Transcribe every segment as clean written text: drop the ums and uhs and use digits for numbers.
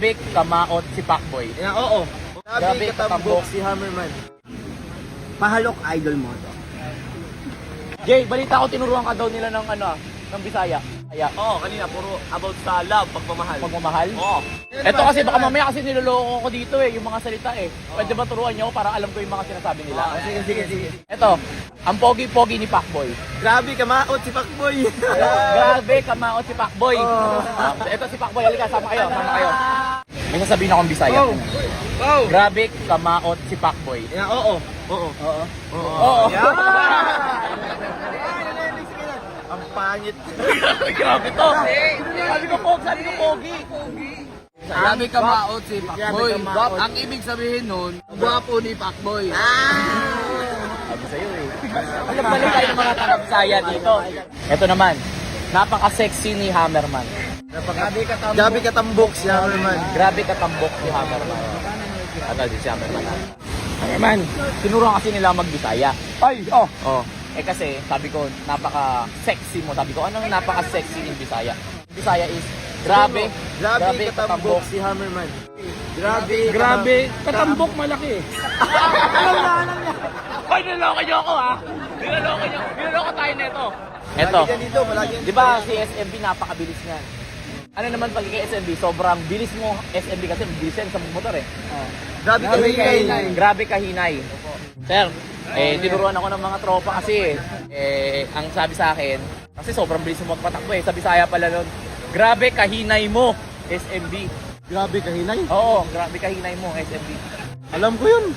Grabe kamaot si Pacboy. Yeah, oo. Grabe katambok si Hammerman. Pahalok idol mo to. Jay, balita ko tinuruan ka daw nila ng ng Bisaya. Oo, kanina puro about sa love, pagmamahal. Pagmamahal? Oo. Ito kasi baka mamaya kasi niloloko ko dito yung mga salita Pwede ba turuan niyo para alam ko yung mga sinasabi nila? Sige. Ito, ang pogi-pogi ni Pacboy. Grabe kamaot si Pacboy. Grabe kamaot si Pacboy. Ito si Pacboy, halika, sama kayo. May sasabihin akong Bisaya. Wow. Grabe kamaot si Pacboy. Yeah, oo. Oo. Ang pangit. Grabe to. Sabi ko pogi. Grabe kamaot si Pacboy. Grabe kamaot. Ang ibig sabihin nun, gwapo ni Pacboy. Sabi sa'yo Alam balik tayo ng mga taga-Bisaya dito. Ito naman, napaka-sexy ni Hammerman. Grabe katambok si Hammerman. Grabe katambok si Hammerman. Din si Hammerman. Hammerman, tinuruan kasi nila mag-Bisaya. Kasi sabi ko, napaka-sexy mo. Sabi ko, anong napaka-sexy ng Bisaya? Bisaya is, grabe katambok si Hammerman. Grabe, katambok malaki. Alam na. Hoy, niloloko niyo ako Niloloko tayo nito. Ito, di ba si SMB napakabilis niyan? Ano naman pag SMB, sobrang bilis mo SMB kasi bilis yan sa motor Grabe kahinay. Sir, tinuruan ako ng mga tropa kasi ang sabi sa akin, kasi sobrang bilis mo magpatakbo sa Bisaya pala nun. Grabe kahinay mo, SMB. Grabe kahinay. Oo, grabe kahinay mo, SMB. Alam ko yun.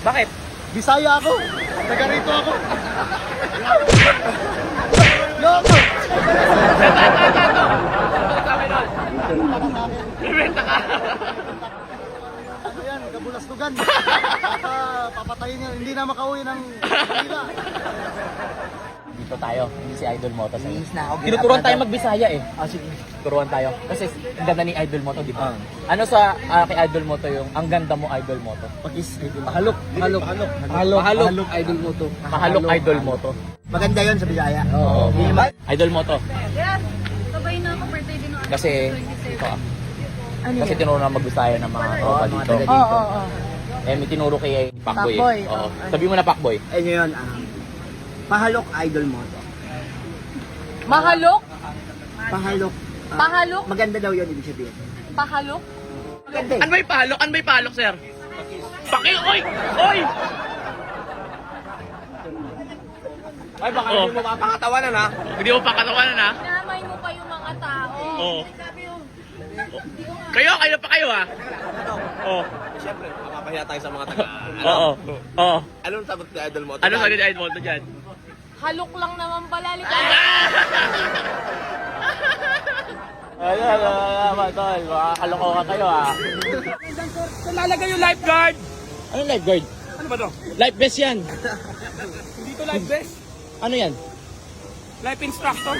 Bakit? Bisaya ako. Taga rito ako. Loko. Ayan, kabulastugan. Papatayin niya. Hindi na makauwi ng pila. Dito tayo, hindi si Idol Moto sa'yo. ako. Tinuturuan tayo magbisaya Sige. Turuan tayo. Kasi ang ganda ni Idol Moto, di ba? Ano sa kay Idol Moto yung ang ganda mo Idol Moto? Pahalok. Pahalok. Idol mo to. Mahalok Idol Moto. Maganda yun sa Bisaya. Oo. Idol Moto. Yes! Sabay na ako, birthday din ako. Kasi, ito kasi tinuruan na magbisaya ng mga tropa dito. Oo. May tinuro kay Pacboy. Pacboy, Oo. oo. Sabi mo na Pacboy. Ayun yun. Pahalok idol mo to. Mahalok? Pahalok. Pahalok? Maganda daw yun ibig sabihin. Pahalok? Maganda. Ano ba yung palok, sir? Oy! Ay, baka hindi mo mapakatawanan ha. Hindi mo pakatawanan ha? Namay mo pa yung mga tao. Oo. Sabi yung... Kayo pa kayo ha? Oo. Siyempre, mapapahiya tayo sa mga taga. Oo. Anong sagot ni Idol mo? Ano sabi ni Idol Moto dyan? Halok lang naman pala. Tol. Makakalokohan kayo ha. Saan lalagay yung lifeguard? Anong lifeguard? Ano ba to? Life vest yan. Hindi to life vest. Ano yan? Life instructor.